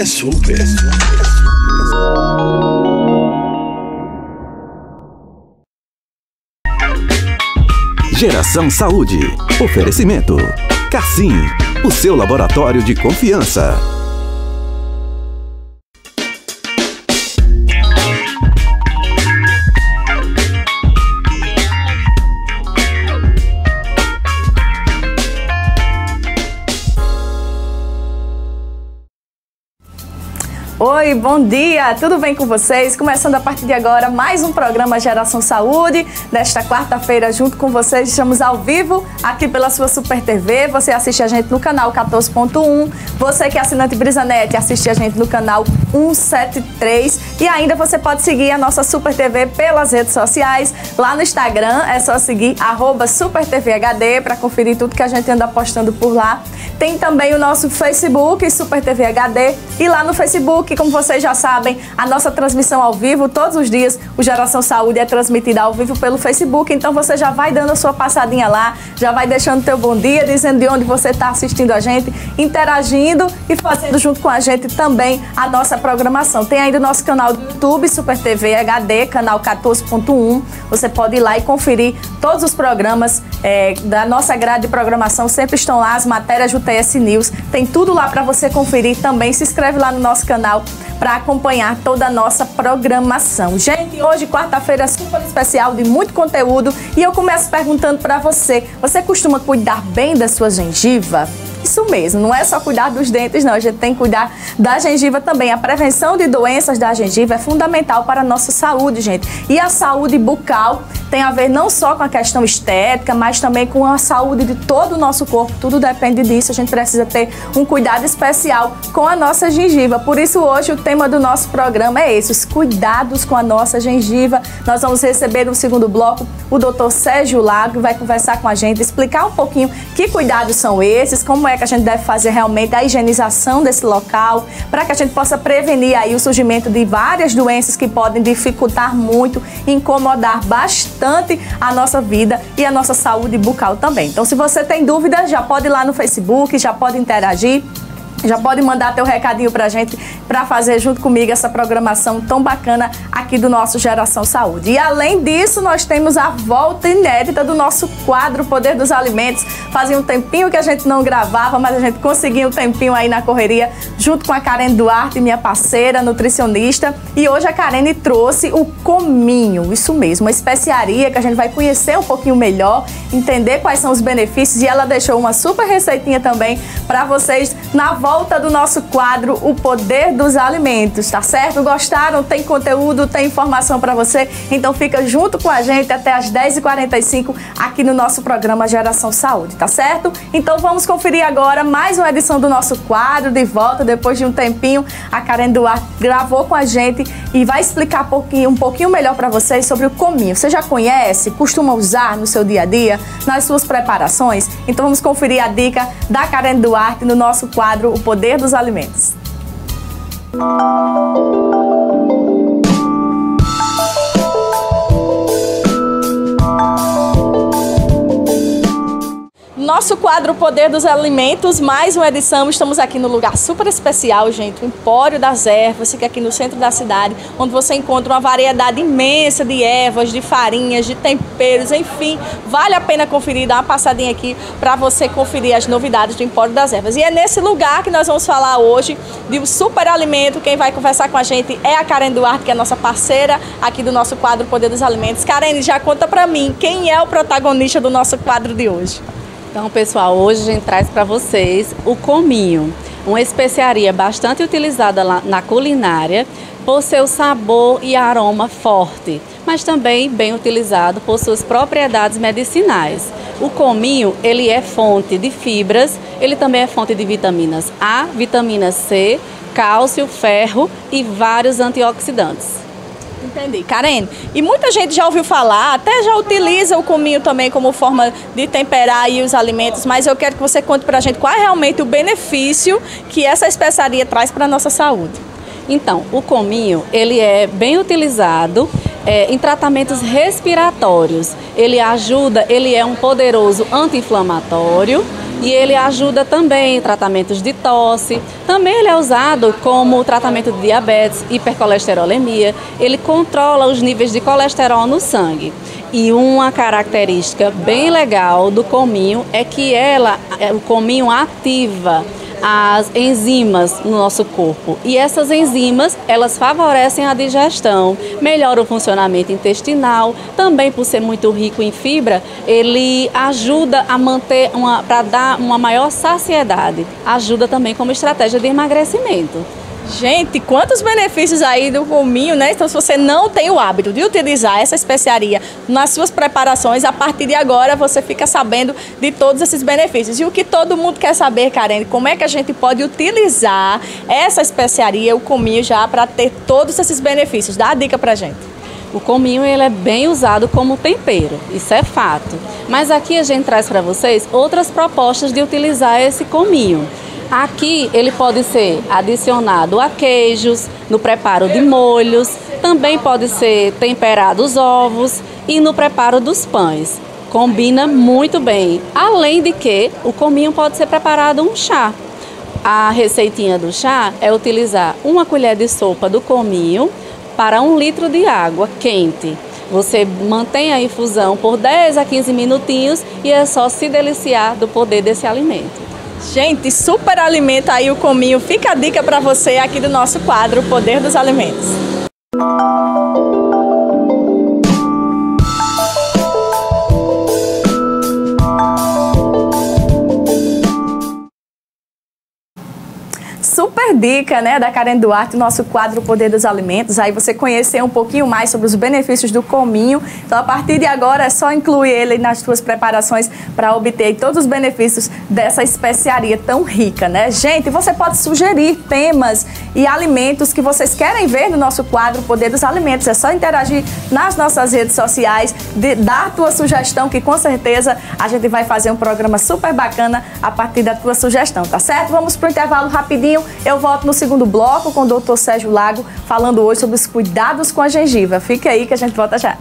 é super. Geração Saúde. Oferecimento. Cassim, o seu laboratório de confiança. Oi, bom dia, tudo bem com vocês? Começando a partir de agora mais um programa Geração Saúde. Nesta quarta-feira, junto com vocês, estamos ao vivo aqui pela sua Super TV. Você assiste a gente no canal 14.1. Você que é assinante BrisaNet, assiste a gente no canal 173. E ainda você pode seguir a nossa Super TV pelas redes sociais. Lá no Instagram é só seguir @SuperTVHD para conferir tudo que a gente anda postando por lá. Tem também o nosso Facebook, Super TV HD, e lá no Facebook, como vocês já sabem, a nossa transmissão ao vivo, todos os dias, o Geração Saúde é transmitida ao vivo pelo Facebook, então você já vai dando a sua passadinha lá, já vai deixando o teu bom dia, dizendo de onde você está assistindo a gente, interagindo e fazendo junto com a gente também a nossa programação. Tem ainda o nosso canal do YouTube, Super TV HD, canal 14.1, você pode ir lá e conferir todos os programas da nossa grade de programação, sempre estão lá as matérias do TS News, tem tudo lá para você conferir também. Se inscreve lá no nosso canal para acompanhar toda a nossa programação. Gente, hoje, quarta-feira, super especial de muito conteúdo e eu começo perguntando para você, você costuma cuidar bem da sua gengiva? Isso mesmo, não é só cuidar dos dentes, não. A gente tem que cuidar da gengiva também. A prevenção de doenças da gengiva é fundamental para a nossa saúde, gente. E a saúde bucal tem a ver não só com a questão estética, mas também com a saúde de todo o nosso corpo. Tudo depende disso. A gente precisa ter um cuidado especial com a nossa gengiva. Por isso, hoje, o tema do nosso programa é esse, os cuidados com a nossa gengiva. Nós vamos receber no segundo bloco o Dr. Sérgio Lago, que vai conversar com a gente, explicar um pouquinho que cuidados são esses, como é que a gente deve fazer realmente a higienização desse local, para que a gente possa prevenir aí o surgimento de várias doenças que podem dificultar muito, incomodar bastante a nossa vida e a nossa saúde bucal também. Então, se você tem dúvidas, já pode ir lá no Facebook, já pode interagir, já pode mandar teu recadinho pra gente, pra fazer junto comigo essa programação tão bacana aqui do nosso Geração Saúde. E além disso, nós temos a volta inédita do nosso quadro Poder dos Alimentos. Fazia um tempinho que a gente não gravava, mas a gente conseguiu um tempinho aí na correria, junto com a Karen Duarte, minha parceira, nutricionista. E hoje a Karen trouxe o cominho, isso mesmo, uma especiaria que a gente vai conhecer um pouquinho melhor, entender quais são os benefícios. E ela deixou uma super receitinha também pra vocês na volta do nosso quadro O Poder dos Alimentos, tá certo? Gostaram? Tem conteúdo, tem informação para você? Então fica junto com a gente até as 10h45 aqui no nosso programa Geração Saúde, tá certo? Então vamos conferir agora mais uma edição do nosso quadro de volta. Depois de um tempinho, a Karen Duarte gravou com a gente e vai explicar um pouquinho melhor para vocês sobre o cominho. Você já conhece? Costuma usar no seu dia a dia, nas suas preparações? Então vamos conferir a dica da Karen Duarte no nosso quadro O Poder dos Alimentos. Nosso quadro Poder dos Alimentos, mais uma edição. Estamos aqui no lugar super especial, gente, o Empório das Ervas, fica aqui no centro da cidade, onde você encontra uma variedade imensa de ervas, de farinhas, de temperos, enfim, vale a pena conferir, dar uma passadinha aqui para você conferir as novidades do Empório das Ervas. E é nesse lugar que nós vamos falar hoje de um super alimento. Quem vai conversar com a gente é a Karen Duarte, que é a nossa parceira aqui do nosso quadro Poder dos Alimentos. Karen, já conta para mim, quem é o protagonista do nosso quadro de hoje? Então, pessoal, hoje a gente traz para vocês o cominho, uma especiaria bastante utilizada na culinária por seu sabor e aroma forte, mas também bem utilizado por suas propriedades medicinais. O cominho, ele é fonte de fibras, ele também é fonte de vitaminas A, vitamina C, cálcio, ferro e vários antioxidantes. Entendi. Karen, e muita gente já ouviu falar, até já utiliza o cominho também como forma de temperar aí os alimentos, mas eu quero que você conte pra gente qual é realmente o benefício que essa especiaria traz para a nossa saúde. Então, o cominho, ele é bem utilizado em tratamentos respiratórios. Ele ajuda, ele é um poderoso anti-inflamatório e ele ajuda também em tratamentos de tosse. Também ele é usado como tratamento de diabetes, hipercolesterolemia. Ele controla os níveis de colesterol no sangue. E uma característica bem legal do cominho é que o cominho ativa as enzimas no nosso corpo. E essas enzimas, elas favorecem a digestão, melhora o funcionamento intestinal. Também, por ser muito rico em fibra, ele ajuda a manter para dar uma maior saciedade. Ajuda também como estratégia de emagrecimento. Gente, quantos benefícios aí do cominho, né? Então, se você não tem o hábito de utilizar essa especiaria nas suas preparações, a partir de agora você fica sabendo de todos esses benefícios. E o que todo mundo quer saber, Karen, como é que a gente pode utilizar essa especiaria, o cominho, já para ter todos esses benefícios? Dá a dica pra gente. O cominho, ele é bem usado como tempero, isso é fato. Mas aqui a gente traz para vocês outras propostas de utilizar esse cominho. Aqui ele pode ser adicionado a queijos, no preparo de molhos, também pode ser temperado os ovos e no preparo dos pães. Combina muito bem. Além de que o cominho pode ser preparado um chá. A receitinha do chá é utilizar 1 colher de sopa do cominho para 1 litro de água quente. Você mantém a infusão por 10 a 15 minutinhos e é só se deliciar do poder desse alimento. Gente, super alimento aí o cominho. Fica a dica para você aqui do nosso quadro Poder dos Alimentos. Super dica, né, da Karen Duarte, nosso quadro Poder dos Alimentos. Aí você conhecer um pouquinho mais sobre os benefícios do cominho. Então, a partir de agora, é só incluir ele nas suas preparações para obter todos os benefícios dessa especiaria tão rica, né? Gente, você pode sugerir temas e alimentos que vocês querem ver no nosso quadro Poder dos Alimentos. É só interagir nas nossas redes sociais, dar a tua sugestão, que com certeza a gente vai fazer um programa super bacana a partir da tua sugestão, tá certo? Vamos para o intervalo rapidinho. Eu volto no segundo bloco com o Dr. Sérgio Lago, falando hoje sobre os cuidados com a gengiva. Fica aí que a gente volta já.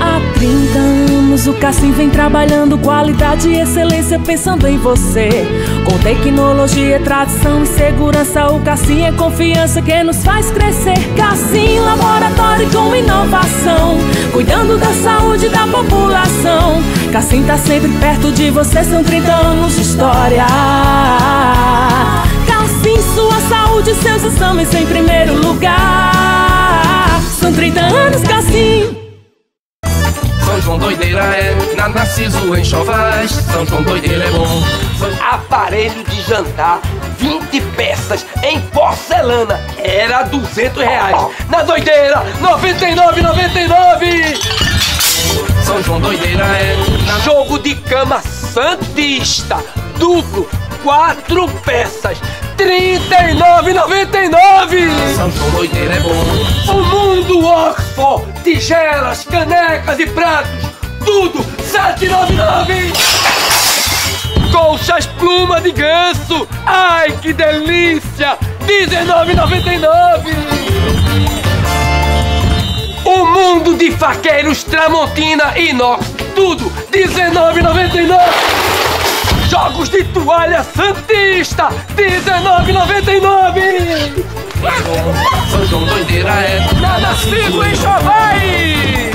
Há 30 anos o Cassim vem trabalhando qualidade e excelência pensando em você. Com tecnologia, tradição e segurança, o Cassim é confiança que nos faz crescer. Cassim, laboratório com inovação, cuidando da saúde da população. Cassim tá sempre perto de você, são 30 anos de história. Cassim, sua saúde e seus exames em primeiro lugar. São 30 anos, Cassim. São João doideira é na Narciso Enxovais. São João doideira é bom. Aparelho de jantar, 20 peças em porcelana, era R$200. Na doideira, R$99,99. São João doideira é na... Jogo de cama Santista, duplo, 4 peças, R$39,99. São João doideira é bom. O Mundo Oxford, tigelas, canecas e pratos, tudo R$7,99. Colchas pluma de ganso, ai que delícia, R$19,99. O mundo de faqueiros Tramontina inox, tudo R$19,99. Jogos de toalha Santista, R$19,99. São João doideira é na Narciso Enxovais.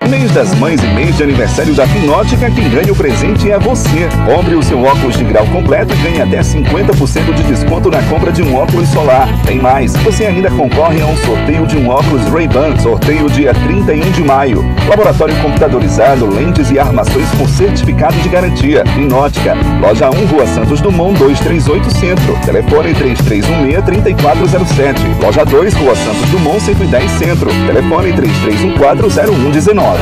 Mês das Mães e mês de aniversário da Finótica, quem ganha o presente é você. Compre o seu óculos de grau completo e ganhe até 50% de desconto na compra de um óculos solar. Tem mais, você ainda concorre a um sorteio de um óculos Ray-Ban, sorteio dia 31 de maio. Laboratório computadorizado, lentes e armações com certificado de garantia. Finótica, loja 1, Rua Santos Dumont, 238 Centro. Telefone 3316-3407. Loja 2, Rua Santos Dumont, 110 Centro. Telefone 3314-0119.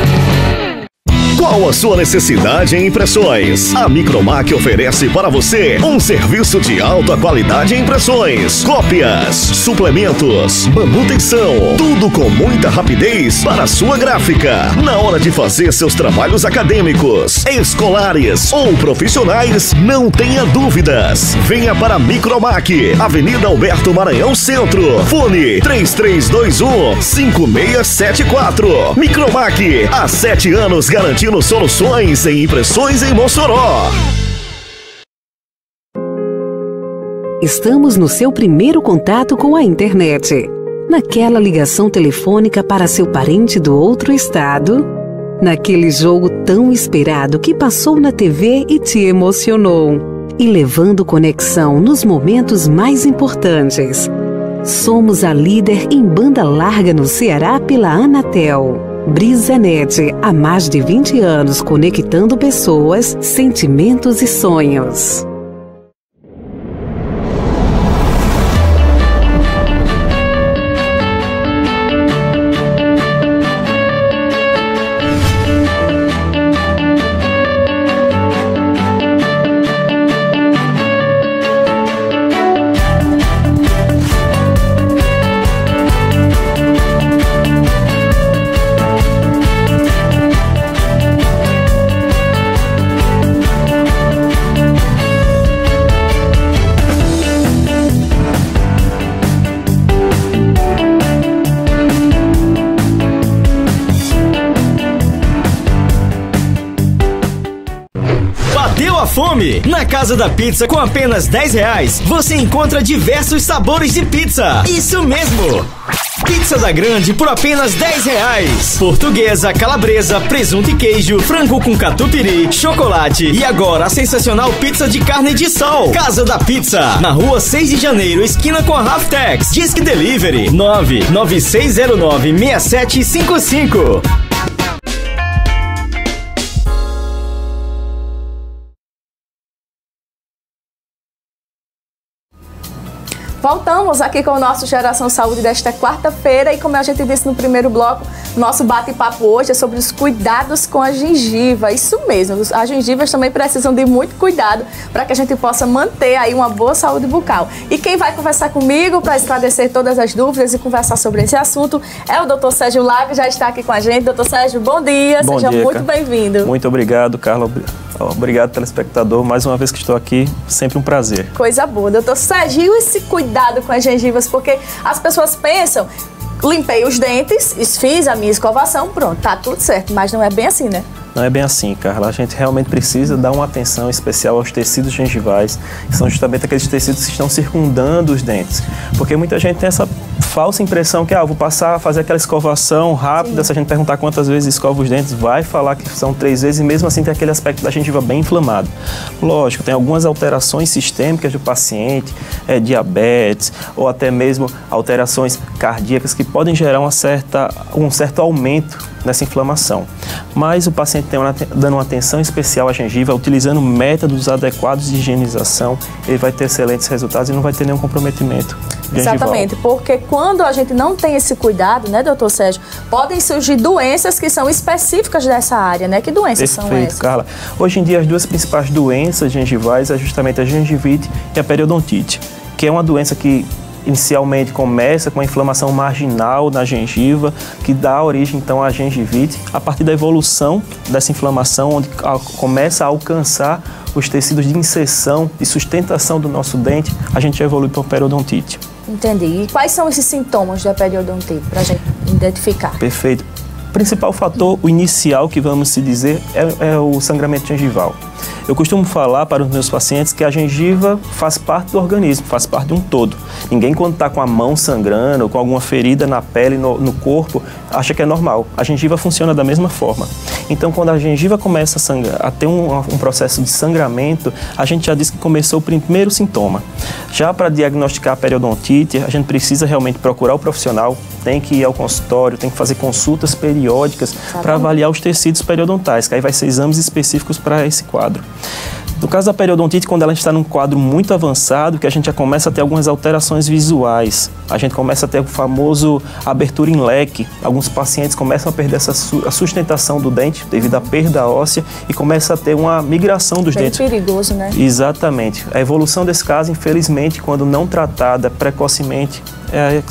Qual a sua necessidade em impressões? A Micromac oferece para você um serviço de alta qualidade em impressões, cópias, suplementos, manutenção, tudo com muita rapidez para a sua gráfica. Na hora de fazer seus trabalhos acadêmicos, escolares ou profissionais, não tenha dúvidas. Venha para a Micromac, Avenida Alberto Maranhão Centro. Fone 3321-5674. Micromac, há 7 anos garantindo soluções em impressões em Mossoró. Estamos no seu primeiro contato com a internet. Naquela ligação telefônica para seu parente do outro estado. Naquele jogo tão esperado que passou na TV e te emocionou. E levando conexão nos momentos mais importantes. Somos a líder em banda larga no Ceará pela Anatel. BrisaNet, há mais de 20 anos conectando pessoas, sentimentos e sonhos. Fome? Na Casa da Pizza, com apenas R$10, você encontra diversos sabores de pizza. Isso mesmo! Pizza da Grande por apenas R$10. Portuguesa, calabresa, presunto e queijo, frango com catupiry, chocolate e agora a sensacional pizza de carne de sol. Casa da Pizza, na rua 6 de janeiro, esquina com a Raftex. Disque Delivery 996096755. Voltamos aqui com o nosso Geração Saúde desta quarta-feira e como a gente disse no primeiro bloco, nosso bate-papo hoje é sobre os cuidados com a gengiva. Isso mesmo, as gengivas também precisam de muito cuidado para que a gente possa manter aí uma boa saúde bucal. E quem vai conversar comigo para esclarecer todas as dúvidas e conversar sobre esse assunto é o Dr. Sérgio Lago, já está aqui com a gente. Dr. Sérgio, bom dia, seja muito bem-vindo. Muito obrigado, Carla. Obrigado, telespectador. Mais uma vez que estou aqui, sempre um prazer. Coisa boa. Doutor Sérgio, e esse cuidado com as gengivas? Porque as pessoas pensam, limpei os dentes, fiz a minha escovação, pronto, tá tudo certo. Mas não é bem assim, né? Não é bem assim, Carla. A gente realmente precisa dar uma atenção especial aos tecidos gengivais, que são justamente aqueles tecidos que estão circundando os dentes. Porque muita gente tem essa falsa impressão que, vou passar a fazer aquela escovação rápida. Sim. Se a gente perguntar quantas vezes escova os dentes, vai falar que são 3 vezes e mesmo assim tem aquele aspecto da gengiva bem inflamado. Lógico, tem algumas alterações sistêmicas do paciente, diabetes ou até mesmo alterações cardíacas que podem gerar um certo aumento nessa inflamação. Mas o paciente dando uma atenção especial à gengiva, utilizando métodos adequados de higienização, ele vai ter excelentes resultados e não vai ter nenhum comprometimento gengival. Exatamente, porque quando a gente não tem esse cuidado, né, doutor Sérgio, podem surgir doenças que são específicas dessa área, né? Que doenças são essas? Perfeito, Carla. Hoje em dia, as duas principais doenças gengivais é justamente a gengivite e a periodontite, que é uma doença que inicialmente começa com a inflamação marginal na gengiva, que dá origem então à gengivite. A partir da evolução dessa inflamação, onde começa a alcançar os tecidos de inserção e sustentação do nosso dente, a gente evolui para a periodontite. Entendi. E quais são esses sintomas da periodontite, para a gente identificar? Perfeito. O principal fator, o inicial que vamos se dizer, é o sangramento gengival. Eu costumo falar para os meus pacientes que a gengiva faz parte do organismo, faz parte de um todo. Ninguém, quando está com a mão sangrando ou com alguma ferida na pele, no corpo, acha que é normal. A gengiva funciona da mesma forma. Então, quando a gengiva começa a sangrar, a ter um processo de sangramento, a gente já diz que começou o primeiro sintoma. Já para diagnosticar a periodontite, a gente precisa realmente procurar o profissional, tem que ir ao consultório, tem que fazer consultas periódicas para avaliar os tecidos periodontais, que aí vai ser exames específicos para esse quadro. No caso da periodontite, quando ela está num quadro muito avançado, que a gente já começa a ter algumas alterações visuais, a gente começa a ter o famoso abertura em leque. Alguns pacientes começam a perder a sustentação do dente devido à perda óssea e começa a ter uma migração dos dentes. Bem perigoso, né? Exatamente. A evolução desse caso, infelizmente, quando não tratada precocemente, é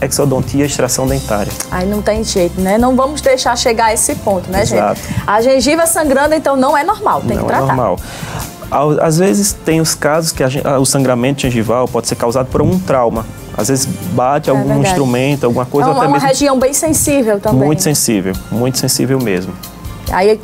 a exodontia, a extração dentária. Aí não tem jeito, né? Não vamos deixar chegar a esse ponto, né, Exato. gente? A gengiva sangrando, então, não é normal, tem que tratar. Não é normal. Às vezes tem os casos que o sangramento gengival pode ser causado por um trauma. Às vezes bate algum instrumento, alguma coisa. Então, é uma região bem sensível também. Muito sensível mesmo. Aí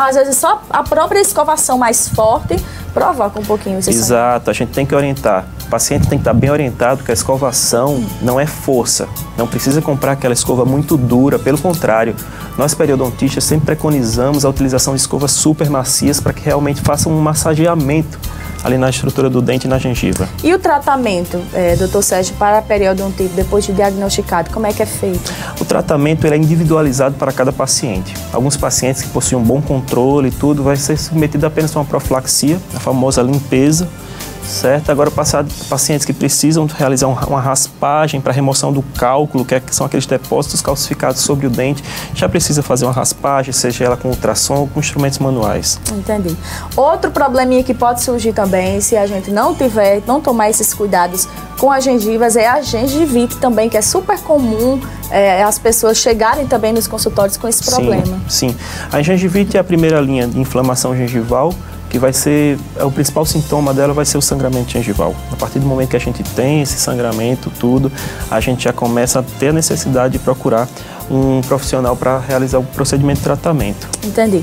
às vezes só a própria escovação mais forte provoca um pouquinho esse sangue. Exato, a gente tem que orientar. O paciente tem que estar bem orientado que a escovação não é força. Não precisa comprar aquela escova muito dura, pelo contrário. Nós periodontistas sempre preconizamos a utilização de escovas super macias para que realmente façam um massageamento ali na estrutura do dente e na gengiva. E o tratamento, doutor Sérgio, para a periodontite, depois de diagnosticado, como é que é feito? O tratamento ele é individualizado para cada paciente. Alguns pacientes que possuem um bom controle e tudo, vai ser submetido apenas a uma profilaxia, a famosa limpeza, certo? Agora, pacientes que precisam realizar uma raspagem para remoção do cálculo, que são aqueles depósitos calcificados sobre o dente, já precisa fazer uma raspagem, seja ela com ultrassom ou com instrumentos manuais. Entendi. Outro probleminha que pode surgir também, se a gente não tomar esses cuidados com as gengivas, é a gengivite também, que é super comum as pessoas chegarem também nos consultórios com esse problema. Sim. A gengivite é a primeira linha de inflamação gengival, que vai ser, o principal sintoma dela vai ser o sangramento gengival. A partir do momento que a gente tem esse sangramento, a gente já começa a ter a necessidade de procurar um profissional para realizar o procedimento de tratamento. Entendi.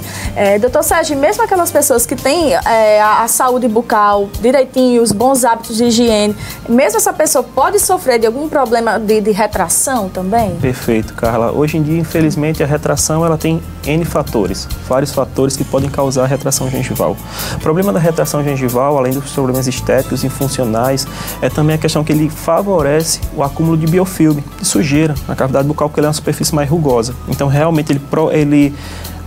Doutor Sérgio, mesmo aquelas pessoas que têm a saúde bucal direitinho, os bons hábitos de higiene, mesmo essa pessoa pode sofrer de algum problema de retração também? Perfeito, Carla. Hoje em dia, infelizmente, a retração ela tem N fatores, vários fatores que podem causar a retração gengival. O problema da retração gengival, além dos problemas estéticos e funcionais, é também a questão que ele favorece o acúmulo de biofilme, de sujeira na cavidade bucal, porque ele é uma superfície mais rugosa. Então, realmente, ele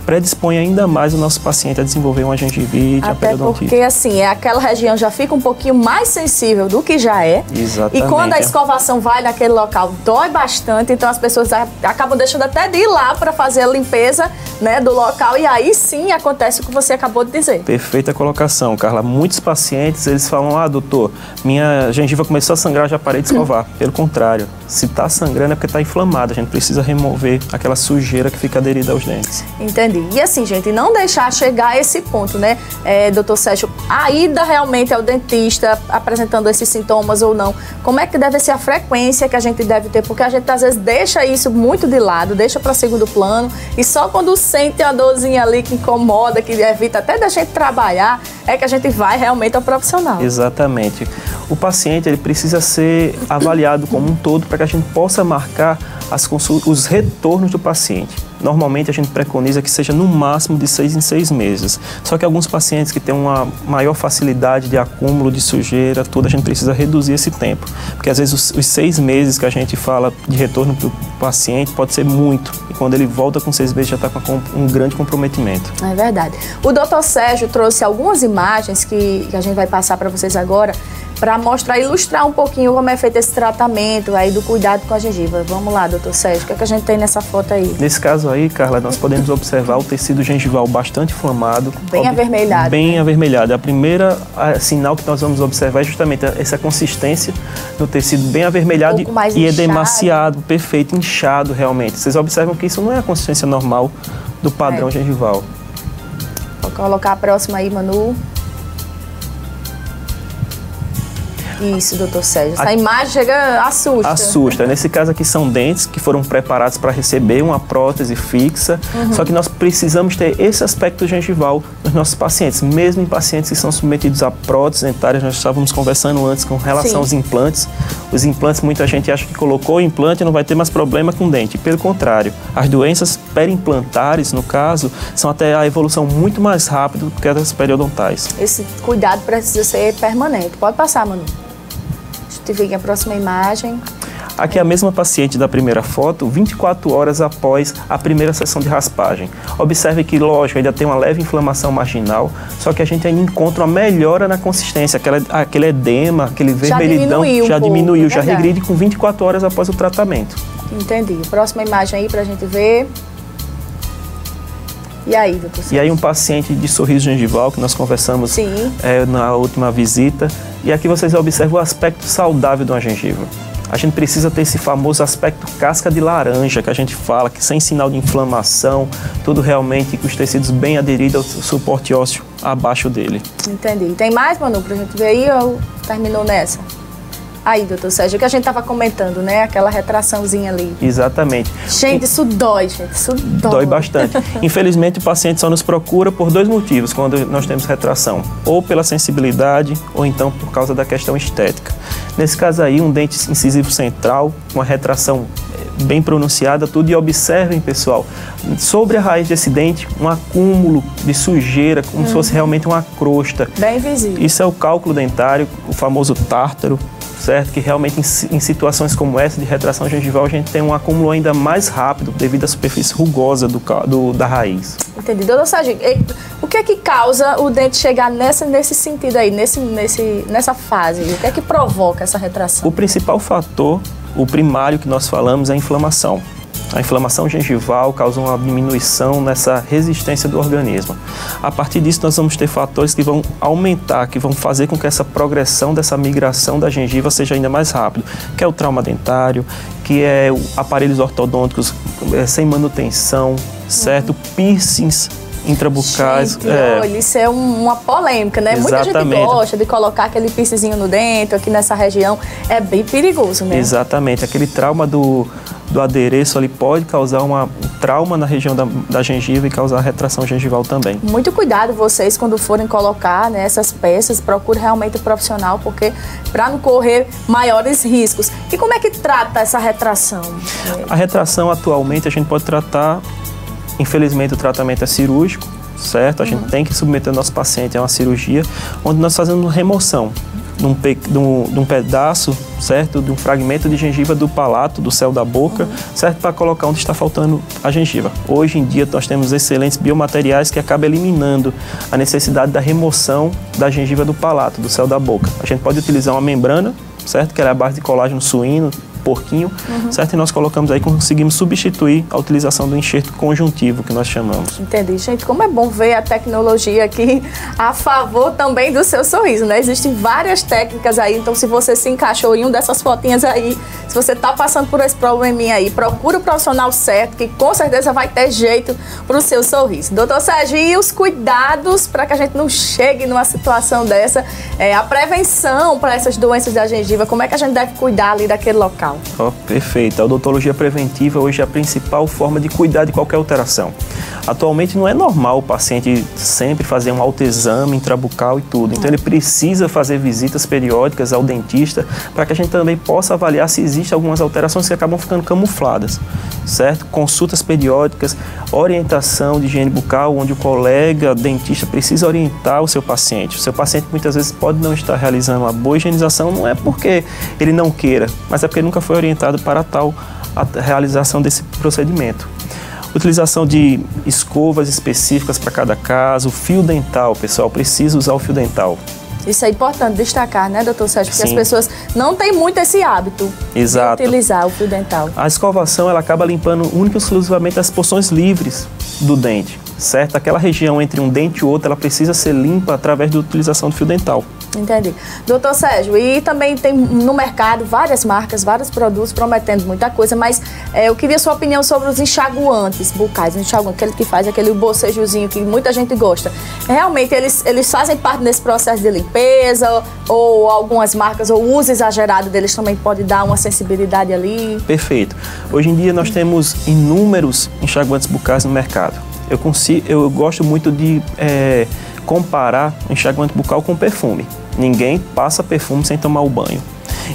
predispõe ainda mais o nosso paciente a desenvolver uma gengivite, a periodontite. Porque, assim, aquela região já fica um pouquinho mais sensível do que já é. Exatamente. E quando a escovação vai naquele local, dói bastante, então as pessoas acabam deixando até de ir lá para fazer a limpeza, né, do local, e aí sim acontece o que você acabou de dizer. Perfeita colocação, Carla. Muitos pacientes, eles falam, doutor, minha gengiva começou a sangrar, já parei de escovar. Pelo contrário, se está sangrando é porque está inflamado, a gente precisa remover aquela sujeira que fica aderida aos dentes. Entendi. E assim, gente, não deixar chegar a esse ponto, né, doutor Sérgio, a ida realmente ao dentista apresentando esses sintomas ou não, como é que deve ser a frequência que a gente deve ter, porque a gente às vezes deixa isso muito de lado, deixa para segundo plano, e só quando sente a dorzinha ali que incomoda, que evita até da gente trabalhar, é que a gente vai realmente ao profissional. Exatamente. O paciente ele precisa ser avaliado como um todo para que a gente possa marcar os retornos do paciente. Normalmente a gente preconiza que seja no máximo de 6 em 6 meses. Só que alguns pacientes que têm uma maior facilidade de acúmulo de sujeira, a gente precisa reduzir esse tempo. Porque às vezes os 6 meses que a gente fala de retorno para o paciente pode ser muito. E quando ele volta com 6 meses já está com um grande comprometimento. É verdade. O doutor Sérgio trouxe algumas imagens que a gente vai passar para vocês agora, para mostrar, ilustrar um pouquinho como é feito esse tratamento aí do cuidado com a gengiva. Vamos lá, doutor Sérgio, o que a gente tem nessa foto aí? Nesse caso aí, Carla, nós podemos observar o tecido gengival bastante inflamado. Bem avermelhado. Bem avermelhado. A primeira sinal que nós vamos observar é justamente essa consistência no tecido bem avermelhado e edemaciado, perfeito, inchado realmente. Vocês observam que isso não é a consistência normal do padrão gengival. Vou colocar a próxima aí, Manu. Isso, doutor Sérgio. Essa imagem chega, assusta. Assusta. Nesse caso aqui são dentes que foram preparados para receber uma prótese fixa, só que nós precisamos ter esse aspecto gengival nos nossos pacientes, mesmo em pacientes que são submetidos a próteses dentárias. Nós estávamos conversando antes com relação aos implantes. Os implantes, muita gente acha que colocou o implante e não vai ter mais problema com o dente. Pelo contrário, as doenças perimplantares, no caso, são até a evolução muito mais rápida do que as periodontais. Esse cuidado precisa ser permanente. Pode passar, Manu. Deixa eu ver aqui a próxima imagem. Aqui é a mesma paciente da primeira foto, 24 horas após a primeira sessão de raspagem. Observe que, lógico, ainda tem uma leve inflamação marginal, só que a gente ainda encontra uma melhora na consistência, aquele edema, aquele vermelhidão já diminuiu, já regride com 24 horas após o tratamento. Entendi. Próxima imagem aí pra gente ver. E aí, doutor? E aí um paciente de sorriso gengival, que nós conversamos na última visita, e aqui vocês observam o aspecto saudável de uma gengiva. A gente precisa ter esse famoso aspecto casca de laranja, que a gente fala, que sem sinal de inflamação, tudo realmente com os tecidos bem aderidos ao suporte ósseo abaixo dele. Entendi. Tem mais, Manu, pra gente ver aí ou terminou nessa? Aí, doutor Sérgio, o que a gente estava comentando, né? Aquela retraçãozinha ali. Exatamente. Gente, isso dói, gente. Isso dói. Dói bastante. Infelizmente, o paciente só nos procura por 2 motivos quando nós temos retração. Ou pela sensibilidade, ou então por causa da questão estética. Nesse caso aí, um dente incisivo central, uma retração bem pronunciada, tudo. E observem, pessoal, sobre a raiz desse dente, um acúmulo de sujeira, como se fosse realmente uma crosta. Bem visível. Isso é o cálculo dentário, o famoso tártaro. Certo? Que realmente em situações como essa de retração gengival a gente tem um acúmulo ainda mais rápido devido à superfície rugosa da raiz. Entendi. Doutor Sérgio, o que é que causa o dente chegar nesse sentido aí, nessa fase? O que é que provoca essa retração? O principal fator, o primário que nós falamos é a inflamação. A inflamação gengival causa uma diminuição nessa resistência do organismo. A partir disso, nós vamos ter fatores que vão aumentar, que vão fazer com que essa progressão dessa migração da gengiva seja ainda mais rápido, que é o trauma dentário, que é aparelhos ortodônticos sem manutenção, certo? Piercings intrabucais. Gente, olha, isso é uma polêmica, né? Exatamente. Muita gente gosta de colocar aquele piercingzinho no dente, aqui nessa região. É bem perigoso, né? Exatamente. Aquele trauma do adereço ali pode causar um trauma na região da gengiva e causar retração gengival também. Muito cuidado vocês quando forem colocar, né, essas peças, procure realmente o profissional, porque para não correr maiores riscos. E como é que trata essa retração? A retração atualmente a gente pode tratar, infelizmente o tratamento é cirúrgico, certo? A gente tem que submeter o nosso paciente a uma cirurgia onde nós fazemos remoção de um pedaço, certo? De um fragmento de gengiva do palato, do céu da boca, certo? Para colocar onde está faltando a gengiva. Hoje em dia nós temos excelentes biomateriais que acabam eliminando a necessidade da remoção da gengiva do palato, do céu da boca. A gente pode utilizar uma membrana, certo? Que ela é a base de colágeno suíno, porquinho, certo? E nós colocamos aí, conseguimos substituir a utilização do enxerto conjuntivo, que nós chamamos. Entendi. Gente, como é bom ver a tecnologia aqui a favor também do seu sorriso, né? Existem várias técnicas aí, então se você se encaixou em uma dessas fotinhas aí, se você tá passando por esse probleminha aí, procura o profissional certo, que com certeza vai ter jeito pro seu sorriso. Doutor Sérgio, e os cuidados para que a gente não chegue numa situação dessa, a prevenção para essas doenças da gengiva, como é que a gente deve cuidar ali daquele local? Perfeito. A odontologia preventiva hoje é a principal forma de cuidar de qualquer alteração. Atualmente não é normal o paciente sempre fazer um autoexame intrabucal e tudo. Então ele precisa fazer visitas periódicas ao dentista para que a gente também possa avaliar se existem algumas alterações que acabam ficando camufladas, certo? Consultas periódicas, orientação de higiene bucal, onde o colega dentista precisa orientar o seu paciente. O seu paciente muitas vezes pode não estar realizando uma boa higienização, não é porque ele não queira, mas é porque ele nunca foi orientado para a realização desse procedimento. Utilização de escovas específicas para cada caso, fio dental, pessoal, precisa usar o fio dental. Isso é importante destacar, né, doutor Sérgio? Porque Sim. as pessoas não têm muito esse hábito Exato. de utilizar o fio dental. A escovação, ela acaba limpando única e exclusivamente as porções livres do dente, certo? Aquela região entre um dente e outro, ela precisa ser limpa através da utilização do fio dental. Entendi. Doutor Sérgio, e também tem no mercado várias marcas, vários produtos prometendo muita coisa, mas eu queria sua opinião sobre os enxaguantes bucais, o enxaguante, aquele que faz aquele bocejozinho que muita gente gosta. Realmente eles fazem parte desse processo de limpeza, ou algumas marcas, ou o uso exagerado deles também pode dar uma sensibilidade ali? Perfeito. Hoje em dia nós temos inúmeros enxaguantes bucais no mercado. Eu gosto muito de comparar o enxaguante bucal com perfume. Ninguém passa perfume sem tomar o banho.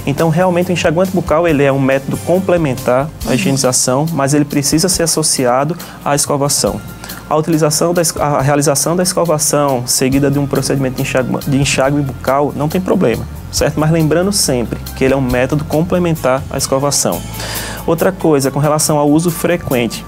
Então, realmente, o enxaguante bucal ele é um método complementar à higienização, mas ele precisa ser associado à escovação. A realização da escovação, seguida de um procedimento de enxágue bucal, não tem problema, certo? Mas lembrando sempre que ele é um método complementar à escovação. Outra coisa, com relação ao uso frequente,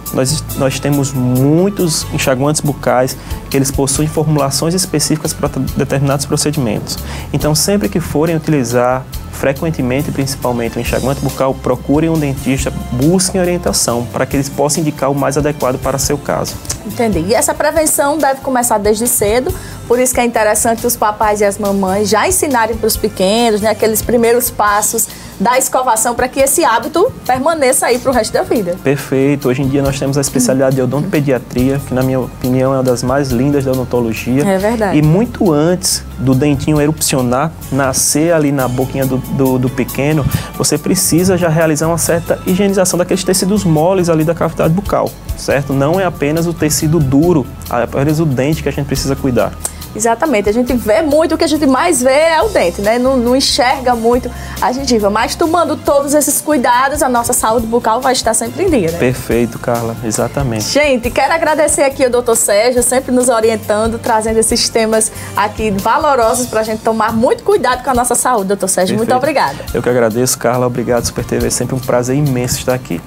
nós temos muitos enxaguantes bucais que eles possuem formulações específicas para determinados procedimentos. Então, sempre que forem utilizar frequentemente, principalmente o enxaguante bucal, procurem um dentista, busquem orientação para que eles possam indicar o mais adequado para seu caso. Entendi. E essa prevenção deve começar desde cedo, por isso que é interessante os papais e as mamães já ensinarem para os pequenos, né, aqueles primeiros passos da escovação para que esse hábito permaneça aí para o resto da vida. Perfeito. Hoje em dia nós temos a especialidade de odontopediatria, que na minha opinião é uma das mais lindas da odontologia. É verdade. E muito antes do dentinho erupcionar, nascer ali na boquinha do pequeno, você precisa já realizar uma certa higienização daqueles tecidos moles ali da cavidade bucal, certo? Não é apenas o tecido duro, é apenas o dente que a gente precisa cuidar. Exatamente, a gente vê muito, o que a gente mais vê é o dente, né? Não enxerga muito a gengiva, mas tomando todos esses cuidados, a nossa saúde bucal vai estar sempre em dia, né? Perfeito, Carla, exatamente. Gente, quero agradecer aqui ao Dr. Sérgio, sempre nos orientando, trazendo esses temas aqui valorosos para a gente tomar muito cuidado com a nossa saúde, Dr. Sérgio. Perfeito. Muito obrigada. Eu que agradeço, Carla, obrigado, Super TV, é sempre um prazer imenso estar aqui.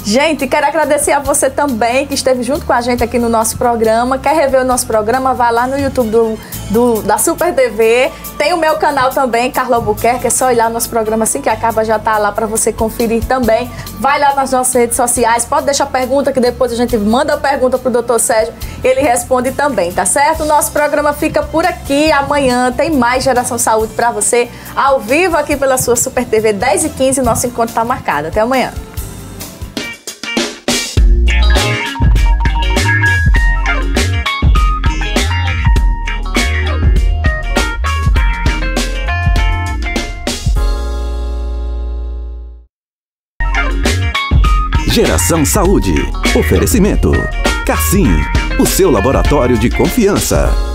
Gente, quero agradecer a você também que esteve junto com a gente aqui no nosso programa. Quer rever o nosso programa? Vá lá no YouTube da Super TV. Tem o meu canal também, Carla Albuquerque. É só olhar o nosso programa assim que acaba, já tá lá para você conferir também. Vai lá nas nossas redes sociais. Pode deixar pergunta que depois a gente manda a pergunta pro Dr. Sérgio. Ele responde também, tá certo? O nosso programa fica por aqui. Amanhã tem mais Geração Saúde para você, ao vivo aqui pela sua Super TV, 10h15. Nosso encontro tá marcado. Até amanhã. Geração Saúde. Oferecimento. Cassim, o seu laboratório de confiança.